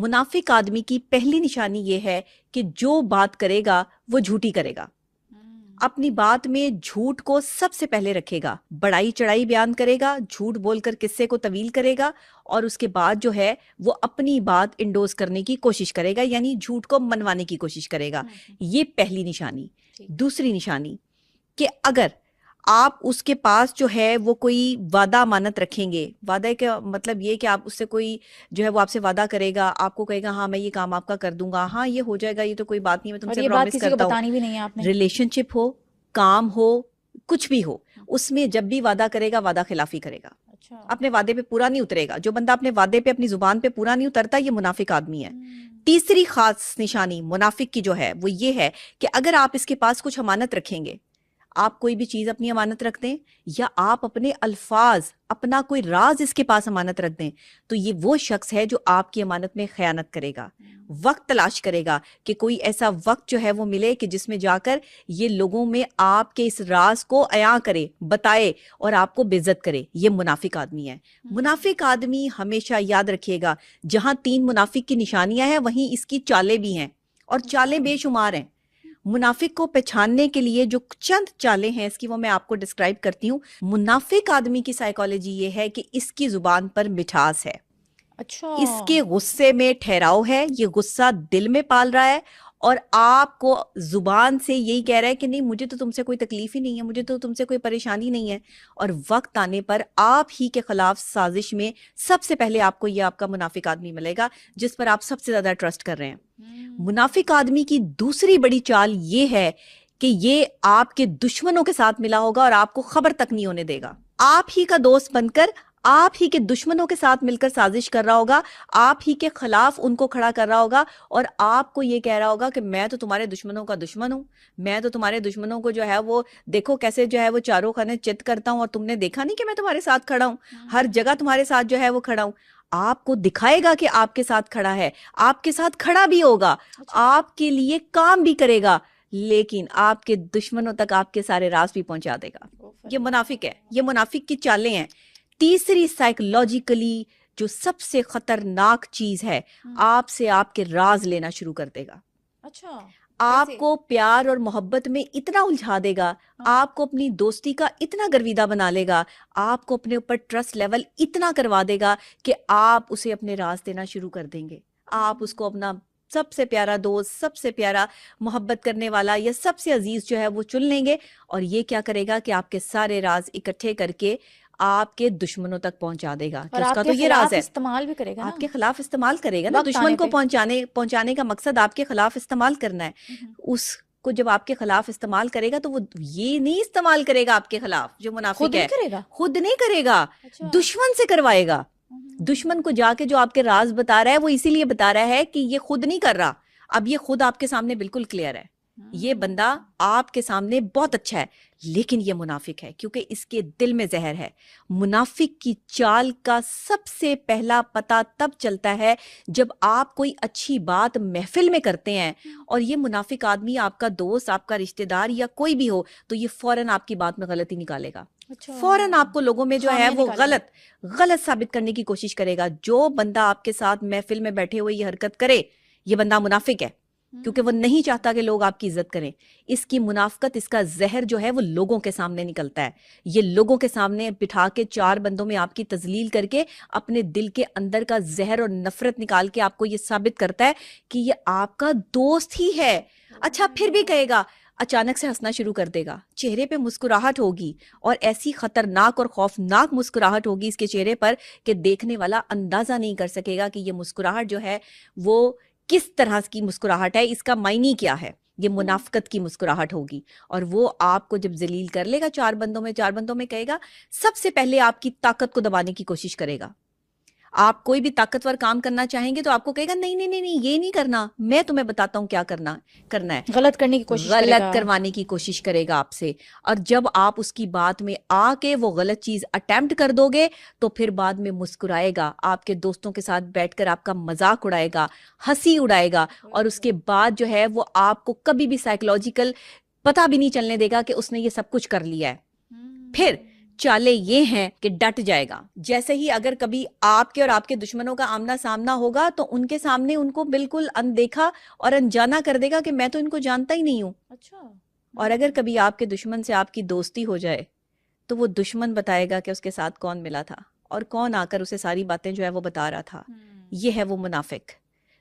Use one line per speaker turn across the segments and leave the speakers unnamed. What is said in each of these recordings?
منافق آدمی کی پہلی نشانی یہ ہے کہ جو بات کرے گا وہ جھوٹی کرے گا. اپنی بات میں جھوٹ کو سب سے پہلے رکھے گا, بڑائی چڑھائی بیان کرے گا, جھوٹ بول کر قصے کو طویل کرے گا, اور اس کے بعد جو ہے وہ اپنی بات انڈوز کرنے کی کوشش کرے گا, یعنی جھوٹ کو منوانے کی کوشش کرے گا. یہ پہلی نشانی. دوسری نشانی کہ اگر آپ اس کے پاس جو ہے وہ کوئی وعدہ امانت رکھیں گے, وعدہ کا مطلب یہ کہ آپ اس سے کوئی جو ہے وہ آپ سے وعدہ کرے گا, آپ کو کہے گا ہاں میں یہ کام آپ کا کر دوں گا, ہاں یہ ہو جائے گا, یہ تو کوئی بات نہیں, میں تم سے پرامس کرتا ہوں. ریلیشن شپ ہو, کام ہو, کچھ بھی ہو, اس میں جب بھی وعدہ کرے گا وعدہ خلافی کرے گا, اپنے وعدے پہ پورا نہیں اترے گا. جو بندہ اپنے وعدے پہ اپنی زبان پہ پورا نہیں اترتا یہ منافق آدمی ہے. تیسری خاص نشانی منافق کی جو ہے وہ یہ ہے کہ اگر آپ اس کے پاس کچھ امانت رکھیں گے, آپ کوئی بھی چیز اپنی امانت رکھ دیں یا آپ اپنے الفاظ, اپنا کوئی راز اس کے پاس امانت رکھ دیں, تو یہ وہ شخص ہے جو آپ کی امانت میں خیانت کرے گا. وقت تلاش کرے گا کہ کوئی ایسا وقت جو ہے وہ ملے کہ جس میں جا کر یہ لوگوں میں آپ کے اس راز کو عیاں کرے, بتائے اور آپ کو بے عزت کرے. یہ منافق آدمی ہے. منافق آدمی ہمیشہ یاد رکھیے گا, جہاں 3 منافق کی نشانیاں ہیں وہیں اس کی چالیں بھی ہیں, اور چالیں بے شمار ہیں. منافق کو پہچاننے کے لیے جو چند چالیں ہیں اس کی وہ میں آپ کو ڈسکرائب کرتی ہوں. منافق آدمی کی سائیکالوجی یہ ہے کہ اس کی زبان پر مٹھاس ہے, اس کے غصے میں ٹھہراؤ ہے, یہ غصہ دل میں پال رہا ہے, اور آپ کو زبان سے یہی کہہ رہا ہے کہ نہیں مجھے تو تم سے کوئی تکلیف ہی نہیں ہے, مجھے تو تم سے کوئی پریشانی نہیں ہے, اور وقت آنے پر آپ ہی کے خلاف سازش میں سب سے پہلے آپ کو یہ آپ کا منافق آدمی ملے گا جس پر آپ سب سے زیادہ ٹرسٹ کر رہے ہیں. منافق آدمی کی دوسری بڑی چال یہ ہے کہ یہ آپ کے دشمنوں کے ساتھ ملا ہوگا اور آپ کو خبر تک نہیں ہونے دے گا. آپ ہی کا دوست بن کر آپ ہی کے دشمنوں کے ساتھ مل کر سازش کر رہا ہوگا, آپ ہی کے خلاف ان کو کھڑا کر رہا ہوگا, اور آپ کو یہ کہہ رہا ہوگا کہ میں تو تمہارے دشمنوں کا دشمن ہوں, میں تو تمہارے دشمنوں کو جو ہے وہ دیکھو کیسے جو ہے وہ چاروں خانے چت کرتا ہوں, اور تم نے دیکھا نہیں کہ میں تمہارے ساتھ کھڑا ہوں, ہر جگہ تمہارے ساتھ جو ہے وہ کھڑا ہوں. آپ کو دکھائے گا کہ آپ کے ساتھ کھڑا ہے, آپ کے ساتھ کھڑا بھی ہوگا, آپ کے لیے کام بھی کرے گا, لیکن آپ کے دشمنوں تک آپ کے سارے راز بھی پہنچا دے گا. یہ منافق ہے. یہ منافق کی چالیں ہیں. تیسری سائیکولوجیکلی جو سب سے خطرناک چیز ہے, آپ سے آپ کے راز لینا شروع کر دے گا. آپ کو پیار اور محبت میں اتنا الجھا دے گا, آپ کو اپنی دوستی کا اتنا گرویدہ بنا لے گا, آپ کو اپنے اوپر ٹرسٹ لیول اتنا کروا دے گا کہ آپ اسے اپنے راز دینا شروع کر دیں گے. آپ اس کو اپنا سب سے پیارا دوست, سب سے پیارا محبت کرنے والا یا سب سے عزیز جو ہے وہ چن لیں گے, اور یہ کیا کرے گا کہ آپ کے سارے راز اکٹھے کر کے آپ کے دشمنوں تک پہنچا دے گا کہ اس کا تو یہ راز ہے.
استعمال بھی کرے گا,
آپ کے خلاف استعمال کرے گا نا, دشمن کو پہنچانے کا مقصد آپ کے خلاف استعمال کرنا ہے. اس کو جب آپ کے خلاف استعمال کرے گا تو وہ یہ نہیں استعمال کرے گا آپ کے خلاف, جو منافق ہے خود نہیں کرے گا, دشمن سے کروائے گا. دشمن کو جا کے جو آپ کے راز بتا رہا ہے وہ اسی لیے بتا رہا ہے کہ یہ خود نہیں کر رہا, اب یہ خود آپ کے سامنے بالکل کلیئر ہے, یہ بندہ آپ کے سامنے بہت اچھا ہے, لیکن یہ منافق ہے کیونکہ اس کے دل میں زہر ہے. منافق کی چال کا سب سے پہلا پتہ تب چلتا ہے جب آپ کوئی اچھی بات محفل میں کرتے ہیں, اور یہ منافق آدمی آپ کا دوست, آپ کا رشتہ دار یا کوئی بھی ہو, تو یہ فوراً آپ کی بات میں غلطی نکالے گا, فوراً آپ کو لوگوں میں جو ہے وہ غلط ثابت کرنے کی کوشش کرے گا. جو بندہ آپ کے ساتھ محفل میں بیٹھے ہوئے یہ حرکت کرے, یہ بندہ منافق ہے, کیونکہ وہ نہیں چاہتا کہ لوگ آپ کی عزت کریں. اس کی منافقت, اس کا زہر جو ہے وہ لوگوں کے سامنے نکلتا ہے. یہ لوگوں کے سامنے بٹھا کے 4 بندوں میں آپ کی تذلیل کر کے اپنے دل کے اندر کا زہر اور نفرت نکال کے آپ کو یہ ثابت کرتا ہے کہ یہ آپ کا دوست ہی ہے. اچھا پھر بھی کہے گا, اچانک سے ہنسنا شروع کر دے گا, چہرے پہ مسکراہٹ ہوگی, اور ایسی خطرناک اور خوفناک مسکراہٹ ہوگی اس کے چہرے پر کہ دیکھنے والا اندازہ نہیں کر سکے گا کہ یہ مسکراہٹ جو ہے وہ کس طرح کی مسکراہٹ ہے, اس کا معنی کیا ہے. یہ منافقت کی مسکراہٹ ہوگی, اور وہ آپ کو جب ذلیل کر لے گا 4 بندوں میں کہے گا, سب سے پہلے آپ کی طاقت کو دبانے کی کوشش کرے گا. آپ کوئی بھی طاقتور کام کرنا چاہیں گے تو آپ کو کہے گا نہیں نہیں نہیں یہ نہیں کرنا, میں تمہیں بتاتا ہوں کیا کرنا ہے.
غلط کرنے کی کوشش,
غلط کروانے کی کوشش کرے گا آپ سے, اور جب آپ اس کی بات میں آ کے وہ غلط چیز اٹیمپٹ کر دو گے تو پھر بعد میں مسکرائے گا, آپ کے دوستوں کے ساتھ بیٹھ کر آپ کا مذاق اڑائے گا, ہنسی اڑائے گا, اور اس کے بعد جو ہے وہ آپ کو کبھی بھی سائیکولوجیکل پتہ بھی نہیں چلنے دے گا کہ اس نے یہ سب کچھ کر لیا ہے. پھر چالیں یہ ہیں کہ ڈٹ جائے گا. جیسے ہی اگر کبھی آپ کے اور آپ کے دشمنوں کا آمنا سامنا ہوگا تو ان کے سامنے ان کو بالکل اندیکھا اور انجانا کر دے گا کہ میں تو ان کو جانتا ہی نہیں ہوں.
اچھا.
اور اگر کبھی آپ کے دشمن سے آپ کی دوستی ہو جائے تو وہ دشمن بتائے گا کہ اس کے ساتھ کون ملا تھا اور کون آ کر اسے ساری باتیں جو ہے وہ بتا رہا تھا. یہ ہے وہ منافق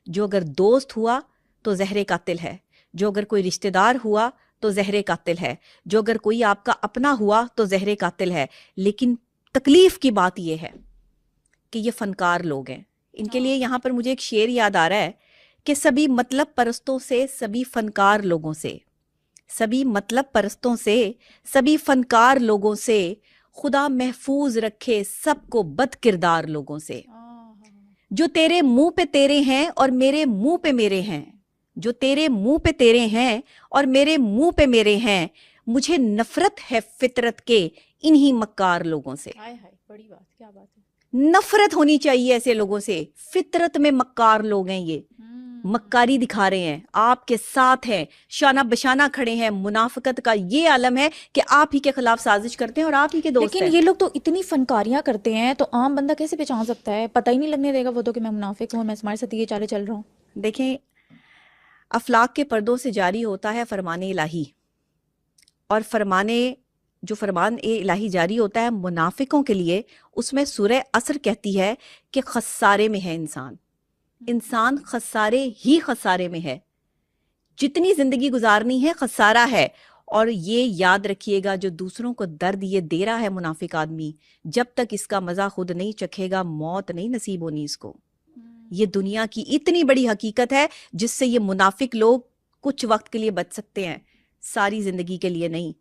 جو اگر دوست ہوا تو زہر قاتل ہے, جو اگر کوئی رشتہ دار ہوا تو زہر قاتل ہے, جو اگر کوئی آپ کا اپنا ہوا تو زہر قاتل ہے. لیکن تکلیف کی بات یہ ہے کہ یہ فنکار لوگ ہیں. ان کے لیے یہاں پر مجھے ایک شعر یاد آ رہا ہے کہ سبھی مطلب پرستوں سے سبھی فنکار لوگوں سے, سبھی مطلب پرستوں سے سبھی فنکار لوگوں سے, خدا محفوظ رکھے سب کو بد کردار لوگوں سے. جو تیرے منہ پہ تیرے ہیں اور میرے منہ پہ میرے ہیں, جو تیرے منہ پہ تیرے ہیں اور میرے منہ پہ میرے ہیں, مجھے نفرت ہے فطرت کے انہی مکار لوگوں سے.
بڑی بات, کیا بات ہے.
نفرت ہونی چاہیے ایسے لوگوں سے. فطرت میں مکار لوگ ہیں, یہ مکاری دکھا رہے ہیں, آپ کے ساتھ ہیں, شانہ بشانہ کھڑے ہیں. منافقت کا یہ عالم ہے کہ آپ ہی کے خلاف سازش کرتے ہیں اور آپ ہی کے دوست ہیں.
لیکن یہ لوگ تو اتنی فنکاریاں کرتے ہیں تو عام بندہ کیسے پہچان سکتا ہے؟ پتہ ہی نہیں لگنے دے گا وہ تو کہ میں منافق ہوں, میں تمہارے ساتھ یہ چالے چل رہا ہوں.
دیکھیں, افلاک کے پردوں سے جاری ہوتا ہے فرمان الہی, اور جو فرمان الہی جاری ہوتا ہے منافقوں کے لیے, اس میں سورہ عصر کہتی ہے کہ خسارے میں ہے انسان. انسان خسارے ہی خسارے میں ہے. جتنی زندگی گزارنی ہے خسارہ ہے. اور یہ یاد رکھیے گا, جو دوسروں کو درد یہ دے رہا ہے منافق آدمی, جب تک اس کا مزہ خود نہیں چکھے گا موت نہیں نصیب ہونی اس کو. یہ دنیا کی اتنی بڑی حقیقت ہے جس سے یہ منافق لوگ کچھ وقت کے لیے بچ سکتے ہیں, ساری زندگی کے لیے نہیں.